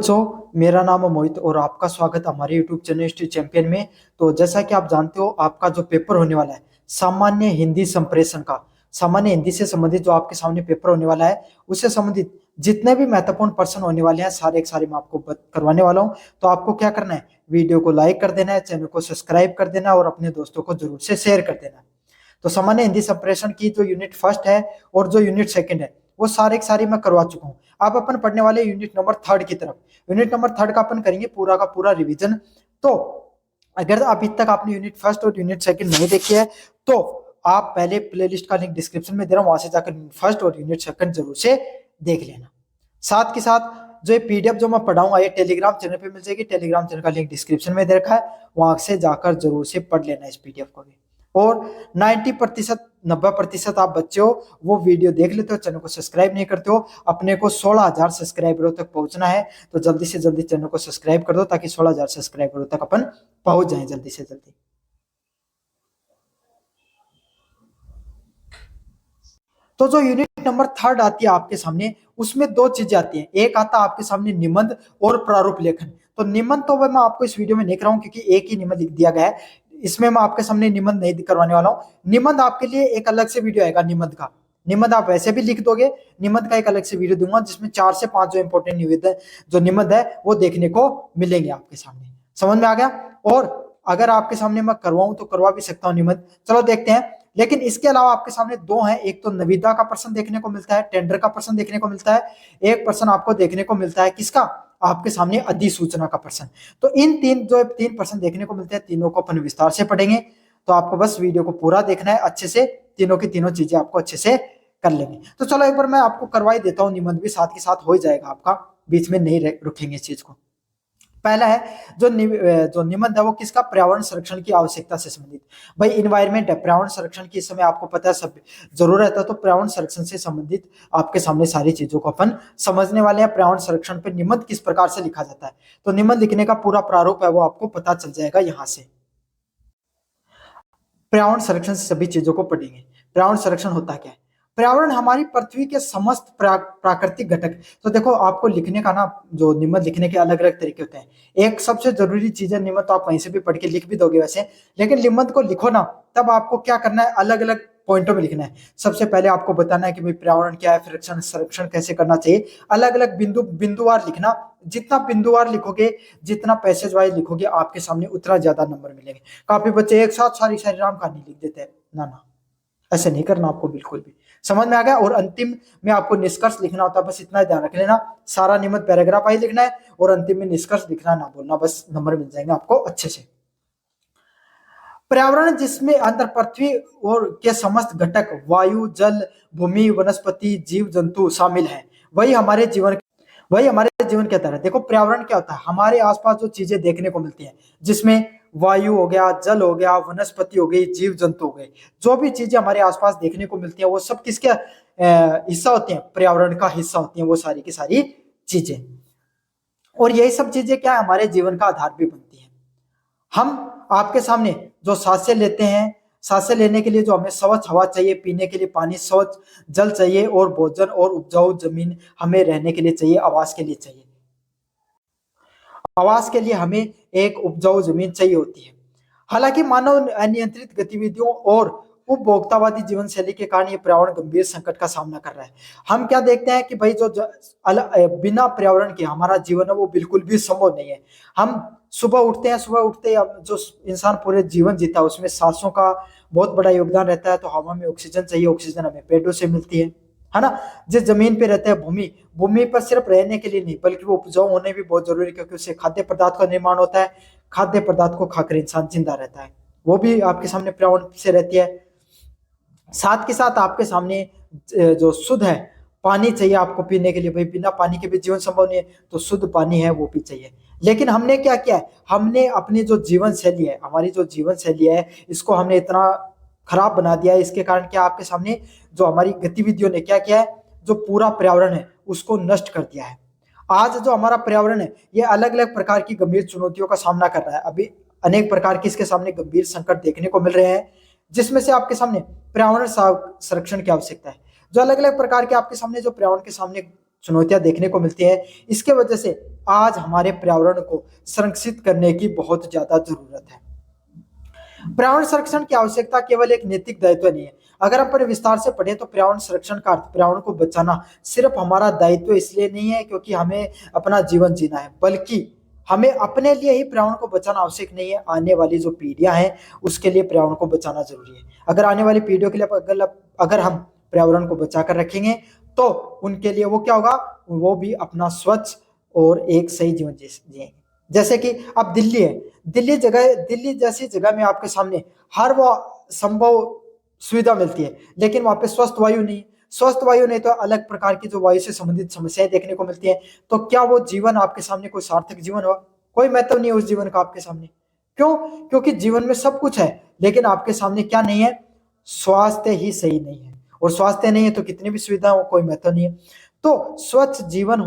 दोस्तों, मेरा नाम है मोहित और आपका स्वागत है हमारे YouTube चैनल हिस्ट्री चैंपियन में। तो जैसा कि आप जानते हो, आपका जो पेपर होने वाला है सामान्य हिंदी संप्रेषण का, सामान्य हिंदी से संबंधित जो आपके सामने पेपर होने वाला है, उससे संबंधित जितने भी महत्वपूर्ण प्रश्न होने वाले हैं सारे एक सारे मैं आपको करवाने वाला हूँ। तो आपको क्या करना है, वीडियो को लाइक कर देना है, चैनल को सब्सक्राइब कर देना है और अपने दोस्तों को जरूर से शेयर कर देना है। तो सामान्य हिंदी संप्रेषण की जो यूनिट फर्स्ट है और जो यूनिट सेकंड है वो सारे एक सारी मैं करवा चुका हूँ। आप अपन पढ़ने वाले यूनिट नंबर थर्ड की तरफ, यूनिट नंबर थर्ड का अपन करेंगे पूरा का पूरा रिवीजन। तो अगर अभी तक आपने यूनिट फर्स्ट और यूनिट सेकंड नहीं देखी है तो आप पहले प्लेलिस्ट का लिंक डिस्क्रिप्शन में दे रहा हूं, वहां से जाकर यूनिट फर्स्ट और यूनिट सेकंड जरूर से देख लेना। साथ के साथ जो ये पीडीएफ जो मैं पढ़ाऊंगा ये टेलीग्राम चैनल पे मिल जाएगी। टेलीग्राम चैनल का लिंक डिस्क्रिप्शन में दे रखा है, वहां से जाकर जरूर से पढ़ लेना इस पीडीएफ को भी। और 90% 90% आप बच्चे हो वो वीडियो देख लेते हो, चैनल को सब्सक्राइब नहीं करते हो। अपने को 16,000 सब्सक्राइबरों तक पहुंचना है, तो जल्दी से जल्दी चैनल को सब्सक्राइब कर दो ताकि 16,000 सब्सक्राइबरों तक अपन पहुंच जाएं जल्दी से जल्दी। तो जो यूनिट नंबर थर्ड आती है आपके सामने, उसमें दो चीजें आती हैं। एक आता है आपके सामने निबंध और प्रारूप लेखन। तो निबंध तो मैं आपको इस वीडियो में नहीं कराऊं क्योंकि एक ही निबंध लिख दिया गया है, इसमें मैं आपके सामने निबंध नहीं करवाने वाला हूं। निबंध आपके लिए एक अलग से वीडियो आएगा निबंध का। निबंध आप वैसे भी लिख दोगे, निबंध का एक अलग से वीडियो दूंगा जिसमें 4 से 5 जो इंपॉर्टेंट निबंध जो निबंध है वो देखने को मिलेंगे आपके सामने। समझ में आ गया? और अगर आपके सामने मैं करवाऊं तो करवा भी सकता हूँ निबंध, चलो देखते हैं। लेकिन इसके अलावा आपके सामने दो हैं, एक तो निविदा का प्रश्न देखने को मिलता है, टेंडर का प्रश्न देखने को मिलता है, एक प्रश्न आपको देखने को मिलता है किसका, आपके सामने अधिसूचना का प्रश्न। तो इन तीन प्रश्न देखने को मिलते हैं, तीनों को अपन विस्तार से पढ़ेंगे। तो आपको बस वीडियो को पूरा देखना है अच्छे से, तीनों की तीनों चीजें आपको अच्छे से कर लेंगे। तो चलो एक बार मैं आपको करवा ही देता हूँ, निबंध भी साथ के साथ हो जाएगा आपका, बीच में नहीं रुकेंगे इस चीज को। पहला है जो निबंध है वो किसका, पर्यावरण संरक्षण की आवश्यकता से संबंधित। भाई इन्वायरमेंट है, पर्यावरण संरक्षण की इस समय आपको पता है सब जरूरत है, तो पर्यावरण संरक्षण से संबंधित आपके सामने सारी चीजों को अपन समझने वाले हैं। पर्यावरण संरक्षण पर निबंध किस प्रकार से लिखा जाता है, तो निबंध लिखने का पूरा प्रारूप है वो आपको पता चल जाएगा यहाँ से। पर्यावरण संरक्षण से सभी चीजों को पढ़ेंगे। पर्यावरण संरक्षण होता क्या है? पर्यावरण हमारी पृथ्वी के समस्त प्राकृतिक घटक। तो देखो आपको लिखने का ना, जो निबंध लिखने के अलग अलग तरीके होते हैं। एक सबसे जरूरी चीज है, निबंध तो आप कहीं से भी पढ़ के लिख भी दोगे वैसे, लेकिन निबंध को लिखो ना तब आपको क्या करना है, अलग अलग पॉइंटों में लिखना है। सबसे पहले आपको बताना है कि भाई पर्यावरण क्या है, संरक्षण संरक्षण कैसे करना चाहिए, अलग अलग बिंदुवार लिखना। जितना बिंदुवार लिखोगे, जितना पैसेज वाइज लिखोगे, आपके सामने उतना ज्यादा नंबर मिलेंगे। काफी बच्चे एक साथ सारी सारी राम कहानी लिख देते हैं, ना ना ऐसे नहीं करना आपको बिल्कुल भी। समझ में आ गया? और अंतिम में आपको निष्कर्ष लिखना होता है, बस इतना ध्यान रख लेना। सारा निबंध पैराग्राफ ही लिखना है और अंतिम में निष्कर्ष लिखना ना बोलना, बस नंबर मिल जाएंगे आपको अच्छे से। पर्यावरण जिसमें अंतर पृथ्वी और के समस्त घटक, वायु, जल, भूमि, वनस्पति, जीव जंतु शामिल हैं, वही हमारे जीवन के तरह। देखो पर्यावरण क्या होता है, हमारे आसपास जो चीजें देखने को मिलती हैं, जिसमें वायु हो गया, जल हो गया, वनस्पति हो गई, जीव जंतु हो गए, जो भी चीजें हमारे आसपास देखने को मिलती हैं वो सब किसके हिस्सा होती हैं, पर्यावरण का हिस्सा होती हैं वो सारी की सारी चीजें। और यही सब चीजें क्या है, हमारे जीवन का आधार भी बनती है। हम आपके सामने जो सांसें लेते हैं, सांसें लेने के लिए जो हमें स्वच्छ हवा चाहिए, पीने के लिए पानी, स्वच्छ जल चाहिए, और भोजन और उपजाऊ जमीन हमें रहने के लिए चाहिए, आवास के लिए चाहिए। आवास के लिए हमें एक उपजाऊ जमीन चाहिए होती है। हालांकि मानव अनियंत्रित गतिविधियों और उपभोक्तावादी जीवन शैली के कारण ये पर्यावरण गंभीर संकट का सामना कर रहा है। हम क्या देखते हैं कि भाई बिना पर्यावरण के हमारा जीवन है वो बिल्कुल भी संभव नहीं है। हम सुबह उठते हैं, सुबह उठते जो इंसान पूरे जीवन जीता है उसमें सांसों का बहुत बड़ा योगदान रहता है। तो हवा में ऑक्सीजन चाहिए, ऑक्सीजन हमें पेड़ों से मिलती है ना। जिस जमीन पे रहते हैं, भूमि पर सिर्फ रहने के लिए नहीं बल्कि वो उपजाऊ होने भी बहुत जरूरी है, क्योंकि उससे खाद्य पदार्थ का निर्माण होता है। खाद्य पदार्थ को खाकर इंसान जिंदा रहता है, वो भी आपके सामने पर्यावरण से रहती है। साथ के साथ आपके सामने जो शुद्ध है पानी चाहिए आपको पीने के लिए, भाई बिना पानी के भी जीवन संभव नहीं है, तो शुद्ध पानी है वो भी चाहिए। लेकिन हमने क्या किया है, हमने अपनी जो जीवन शैली है, हमारी जो जीवन शैली है, इसको हमने इतना खराब बना दिया है। इसके कारण क्या आपके सामने जो हमारी गतिविधियों ने क्या किया है, जो पूरा पर्यावरण है उसको नष्ट कर दिया है। आज जो हमारा पर्यावरण है ये अलग अलग प्रकार की गंभीर चुनौतियों का सामना कर रहा है। अभी अनेक प्रकार के इसके सामने गंभीर संकट देखने को मिल रहे हैं, जिसमें से आपके सामने पर्यावरण संरक्षण की आवश्यकता है। जो अलग अलग प्रकार के आपके सामने जो पर्यावरण के सामने चुनौतियां देखने को मिलती है। इसके वजह से आज हमारे पर्यावरण को संरक्षित करने की बहुत ज्यादा जरूरत है। पर्यावरण संरक्षण की आवश्यकता केवल एक नैतिक दायित्व नहीं है। अगर हम पर विस्तार से पढ़े तो पर्यावरण संरक्षण का अर्थ पर्यावरण को बचाना सिर्फ हमारा दायित्व इसलिए नहीं है क्योंकि हमें अपना जीवन जीना है, बल्कि हमें अपने लिए ही पर्यावरण को बचाना आवश्यक नहीं है, आने वाली जो पीढ़ियां हैं उसके लिए पर्यावरण को बचाना जरूरी है। अगर आने वाली पीढ़ियों के लिए अगर हम पर्यावरण को बचा कर रखेंगे तो उनके लिए वो क्या होगा, वो भी अपना स्वच्छ और एक सही जीवन जिएंगे। जैसे कि अब दिल्ली है, दिल्ली जैसी जगह में आपके सामने हर वो संभव सुविधा मिलती है, लेकिन वहां पे स्वस्थ वायु नहीं तो अलग प्रकार की जो वायु से संबंधित समस्याएं देखने को मिलती है। तो क्या वो जीवन आपके सामने कोई सार्थक जीवन हुआ? कोई महत्व नहीं है उस जीवन का आपके सामने। क्यों? क्योंकि जीवन में सब कुछ है, लेकिन आपके सामने क्या नहीं है? स्वास्थ्य ही सही नहीं है, और स्वास्थ्य नहीं है तो कितनी भी सुविधा हो कोई महत्व नहीं है। तो स्वच्छ जीवन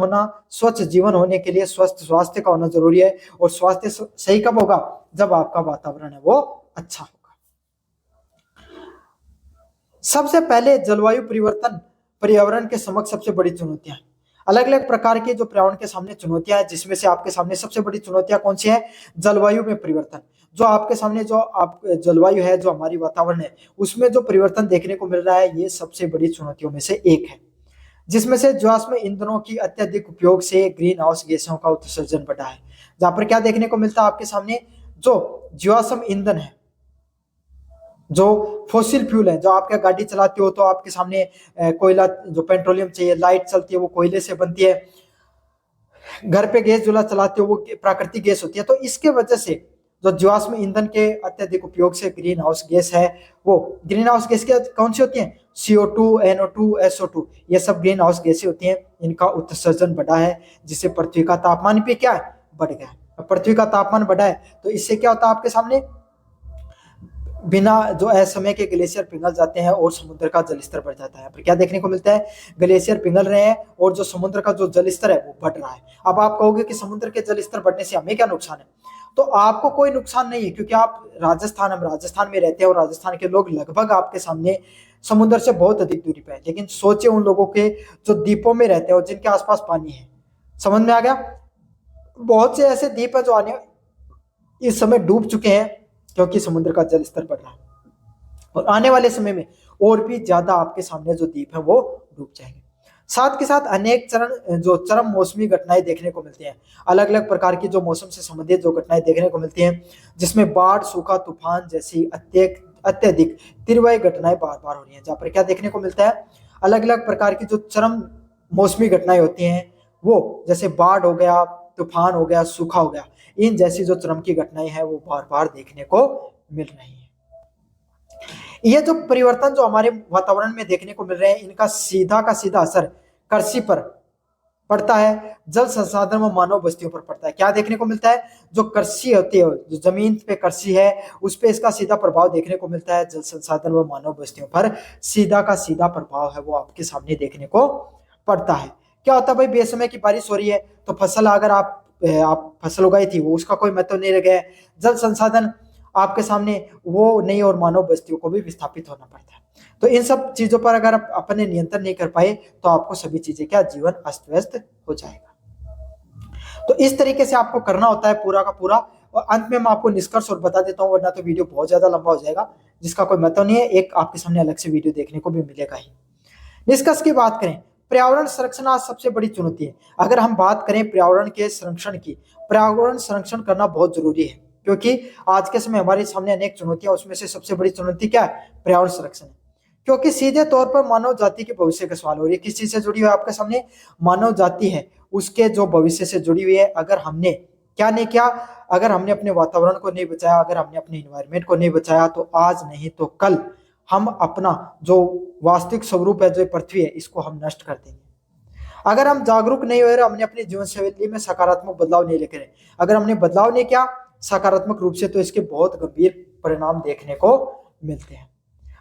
होने के लिए स्वस्थ स्वास्थ्य का होना जरूरी है, और स्वास्थ्य सही कब होगा? जब आपका वातावरण है वो अच्छा होगा। सबसे पहले जलवायु परिवर्तन पर्यावरण के समक्ष सबसे बड़ी चुनौतियां। अलग अलग प्रकार की जो पर्यावरण के सामने चुनौतियां हैं, जिसमें से आपके सामने सबसे बड़ी चुनौतियां कौन सी है? जलवायु में परिवर्तन। जो आपके सामने जो आप जलवायु है, जो हमारी वातावरण है, उसमें जो परिवर्तन देखने को मिल रहा है, ये सबसे बड़ी चुनौतियों में से एक है। जिसमें से जीवाश्म ईंधनों की अत्यधिक उपयोग से ग्रीन हाउस गैसों का उत्सर्जन बढ़ा है। जहां पर क्या देखने को मिलता है आपके सामने? जो जीवाश्म ईंधन है, जो फोसिल फ्यूल है, जो आपका गाड़ी चलाते हो तो आपके सामने कोयला, जो पेट्रोलियम चाहिए, लाइट चलती है वो कोयले से बनती है, घर पे गैस चूल्हा चलाते हो वो प्राकृतिक गैस होती है। तो इसके वजह से जो जीवाश्म ईंधन के अत्यधिक उपयोग से ग्रीन हाउस गैस है, वो ग्रीन हाउस गैस क्या कौन सी होती है? CO2, NO2, SO2, ये सब ग्रीन हाउस गैसें होती हैं। इनका उत्सर्जन बढ़ा है, जिससे पृथ्वी का तापमान भी क्या है? बढ़ गया है। पृथ्वी का तापमान बढ़ा है तो इससे क्या होता है आपके सामने? बिना जो असमय के ग्लेशियर पिघल जाते हैं और समुद्र का जलस्तर बढ़ जाता है। पर क्या देखने को मिलता है? ग्लेशियर पिघल रहे हैं और जो समुद्र का जो जलस्तर है वो बढ़ रहा है। अब आप कहोगे कि समुद्र के जलस्तर बढ़ने से हमें क्या नुकसान है? तो आपको कोई नुकसान नहीं है, क्योंकि आप हम राजस्थान में रहते हैं और राजस्थान के लोग लगभग आपके सामने समुद्र से बहुत अधिक दूरी पे है। लेकिन सोचे उन लोगों के जो द्वीपों में रहते हैं और जिनके आसपास पानी है। समझ में आ गया? बहुत से ऐसे द्वीप है जो इस समय डूब चुके हैं, क्योंकि समुद्र का जल स्तर बढ़ रहा है, और आने वाले समय में और भी ज्यादा आपके सामने जो द्वीप है वो डूब जाएंगे। साथ के साथ अनेक चरम मौसमी घटनाएं देखने को मिलती हैं। अलग अलग प्रकार की जो मौसम से संबंधित जो घटनाएं देखने को मिलती हैं, जिसमें बाढ़, सूखा, तूफान जैसी अत्यधिक तीव्र घटनाएं बार बार हो रही हैं। जहाँ पर क्या देखने को मिलता है? अलग अलग प्रकार की जो चरम मौसमी घटनाएं होती हैं, वो जैसे बाढ़ हो गया, तूफान हो गया, सूखा हो गया, इन जैसी जो चरम की घटनाएं हैं वो बार बार देखने को मिल रही है। ये जो परिवर्तन जो हमारे वातावरण में देखने को मिल रहे हैं, इनका सीधा का सीधा असर कृषि पर पड़ता है, जल संसाधन व मानव बस्तियों पर पड़ता है। क्या देखने को मिलता है? जो कृषि होती है, जो जमीन पे कृषि है, उस पे इसका सीधा प्रभाव देखने को मिलता है। जल संसाधन व मानव बस्तियों पर सीधा का सीधा प्रभाव है वो आपके सामने देखने को पड़ता है। क्या होता है भाई? बेसमय की बारिश हो रही है तो फसल, अगर आप फसल उगाई थी वो उसका कोई महत्व नहीं रह गया है। जल संसाधन आपके सामने वो नहीं, और मानव बस्तियों को भी विस्थापित होना पड़ता है। तो इन सब चीजों पर अगर आप अपने नियंत्रण नहीं कर पाए तो आपको सभी चीजें क्या, जीवन अस्त व्यस्त हो जाएगा। तो इस तरीके से आपको करना होता है पूरा का पूरा। और अंत में मैं आपको निष्कर्ष और बता देता हूँ, वरना तो वीडियो बहुत ज्यादा लंबा हो जाएगा, जिसका कोई मतलब नहीं है। एक आपके सामने अलग से वीडियो देखने को भी मिलेगा ही। निष्कर्ष की बात करें, पर्यावरण संरक्षण आज सबसे बड़ी चुनौती है। अगर हम बात करें पर्यावरण के संरक्षण की, पर्यावरण संरक्षण करना बहुत जरूरी है, क्योंकि आज के समय हमारे सामने अनेक चुनौतियां, उसमें से सबसे बड़ी चुनौती क्या है? पर्यावरण संरक्षण है। क्योंकि सीधे तौर पर मानव जाति के भविष्य का सवाल हो रही है। किस चीज से जुड़ी हुई है आपके सामने? मानव जाति है, उसके जो भविष्य से जुड़ी हुई है। अगर हमने क्या नहीं किया, अगर हमने अपने वातावरण को नहीं बचाया, अगर हमने अपने इन्वायरमेंट को नहीं बचाया, तो आज नहीं तो कल हम अपना जो वास्तविक स्वरूप है, जो पृथ्वी है, इसको हम नष्ट कर देंगे। अगर हम जागरूक नहीं हुए, हमने अपनी जीवन शैली में सकारात्मक बदलाव नहीं लेकर, अगर हमने बदलाव नहीं किया सकारात्मक रूप से, तो इसके बहुत गंभीर परिणाम देखने को मिलते हैं।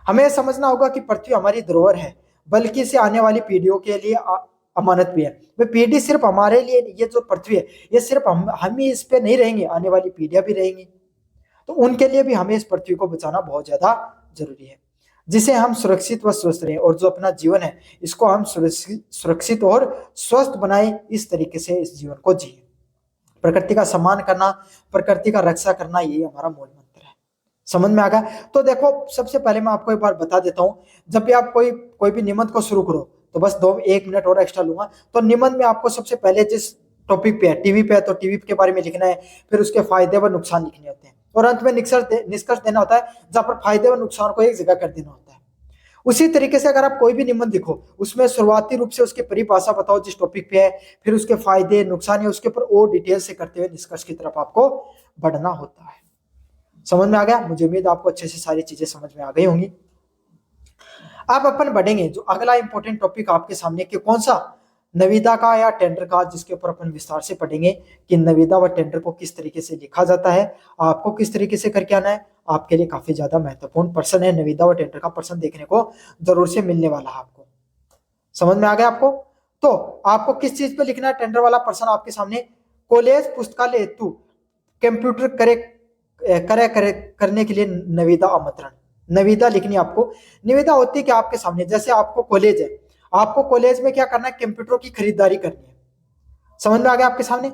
हमें समझना होगा कि पृथ्वी हमारी धरोहर है, बल्कि इसे आने वाली पीढ़ियों के लिए अमानत भी है। वे पीढ़ी सिर्फ हमारे लिए, ये जो पृथ्वी है, ये सिर्फ हम ही इस पे नहीं रहेंगे, आने वाली पीढ़ियां भी रहेंगी। तो उनके लिए भी हमें इस पृथ्वी को बचाना बहुत ज्यादा जरूरी है। जिसे हम सुरक्षित व स्वस्थ रहें, और जो अपना जीवन है इसको हम सुरक्षित और स्वस्थ बनाए, इस तरीके से इस जीवन को जिए। प्रकृति का सम्मान करना, प्रकृति का रक्षा करना, यही हमारा मूल मंत्र है। समझ में आ गया? तो देखो, सबसे पहले मैं आपको एक बार बता देता हूं, जब भी आप कोई भी निबंध को शुरू करो, तो बस 1 मिनट और एक्स्ट्रा लूंगा। तो निबंध में आपको सबसे पहले जिस टॉपिक पे है, टीवी पे है तो टीवी के बारे में लिखना है, फिर उसके फायदे व नुकसान लिखने होते हैं, और अंत में निष्कर्ष देना होता है, जहां पर फायदे व नुकसान को एक जगह कर देना होता है। उसी तरीके से अगर आप कोई भी निबंध लिखो, उसमें शुरुआती रूप से उसकी परिभाषा बताओ जिस टॉपिक पे है, फिर उसके फायदे नुकसान है उसके ऊपर और डिटेल से करते हुए निष्कर्ष की तरफ आपको बढ़ना होता है। समझ में आ गया? मुझे उम्मीद आपको अच्छे से सारी चीजें समझ में आ गई होंगी। अब अपन बढ़ेंगे जो अगला इंपॉर्टेंट टॉपिक आपके सामने कि कौन सा, निविदा का या टेंडर का, जिसके ऊपर अपन विस्तार से पढ़ेंगे कि निविदा व टेंडर को किस तरीके से लिखा जाता है, आपको किस तरीके से करके आना है। आपके लिए काफी ज्यादा महत्वपूर्ण प्रश्न है, निविदा व टेंडर का प्रश्न देखने को जरूर से मिलने वाला है आपको। समझ में आ गया आपको? तो आपको किस चीज पे लिखना है टेंडर वाला प्रश्न आपके सामने, कॉलेज पुस्तकालय हेतु कंप्यूटर करने के लिए निविदा आमंत्रण, निविदा लिखनी आपको। निविदा होती है कि आपके सामने, जैसे आपको कॉलेज है, आपको कॉलेज में क्या करना है, कंप्यूटर की खरीदारी करनी है। समझ में आ गया आपके सामने?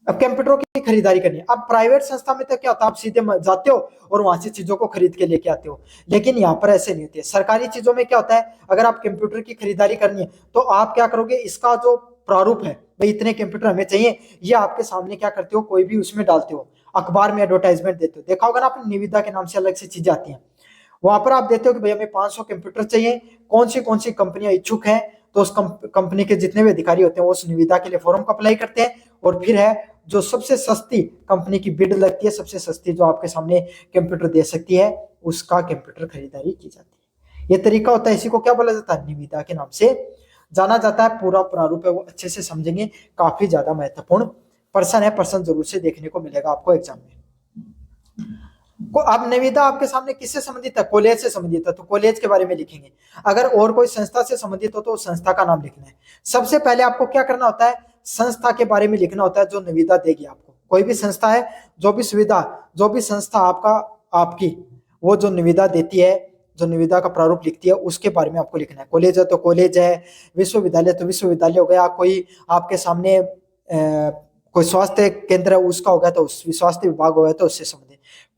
अब कंप्यूटर की खरीदारी करनी है। अब प्राइवेट संस्था में तो क्या होता है, आप सीधे जाते हो और वहां से चीजों को खरीद के लेके आते हो, लेकिन यहाँ पर ऐसे नहीं होती है। सरकारी चीजों में क्या होता है, अगर आप कंप्यूटर की खरीदारी करनी है तो आप क्या करोगे, इसका जो प्रारूप है, भाई इतने कंप्यूटर हमें चाहिए, ये आपके सामने क्या करते हो, कोई भी उसमें डालते हो, अखबार में एडवर्टाइजमेंट देते हो। देखा होगा ना आपने, निविदा के नाम से अलग से चीजें आती हैं, वहां पर आप देते हो कि भाई हमें 500 कंप्यूटर चाहिए, कौन सी कंपनियां इच्छुक हैं, तो उस कंपनी के जितने भी अधिकारी होते हैं वो उस निविदा के लिए फॉर्म को अप्लाई करते हैं, और फिर है जो सबसे सस्ती कंपनी की बिड लगती है, सबसे सस्ती जो आपके सामने कंप्यूटर दे सकती है, उसका कंप्यूटर खरीदारी की जाती है। ये तरीका होता है, इसी को क्या बोला जाता है, निविदा के नाम से जाना जाता है। पूरा प्रारूप है वो अच्छे से समझेंगे, काफी ज्यादा महत्वपूर्ण प्रश्न है, प्रश्न जरूर से देखने को मिलेगा आपको एग्जाम में। अब निविदा आपके सामने किससे संबंधित है, कॉलेज से संबंधित है, तो कॉलेज के बारे में लिखेंगे। अगर और कोई संस्था से संबंधित हो तो संस्था का नाम लिखना है। सबसे पहले आपको क्या करना होता है, संस्था के बारे में लिखना होता है जो निविदा देगी आपको। कोई भी संस्था है, जो भी संस्था आपकी वो जो निविदा देती है, जो निविदा का प्रारूप लिखती है, उसके बारे में आपको लिखना है। कॉलेज है तो कॉलेज है, विश्वविद्यालय तो विश्वविद्यालय हो गया, कोई आपके सामने कोई स्वास्थ्य केंद्र है उसका हो गया तो स्वास्थ्य विभाग हो गया तो उससे संबंधित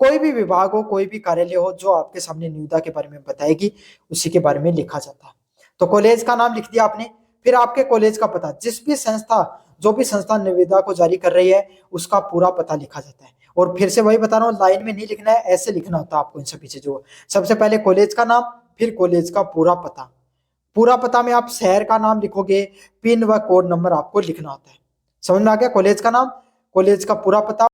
कोई भी विभाग हो, कोई भी कार्यालय हो जो आपके सामने निविदा के बारे में बताएगी, उसी के बारे में लिखा जाता है। तो कॉलेज का नाम लिख दिया आपने, फिर आपके कॉलेज का पता, जो भी संस्था निविदा को जारी कर रही है उसका पूरा पता लिखा जाता है। और फिर से वही बता रहा हूँ, लाइन में नहीं लिखना है, ऐसे लिखना होता है आपको इन सब पीछे जो, सबसे पहले कॉलेज का नाम, फिर कॉलेज का पूरा पता। पूरा पता में आप शहर का नाम लिखोगे, पिन व कोड नंबर आपको लिखना होता है। समझ में आ गया? कॉलेज का नाम, कॉलेज का पूरा पता,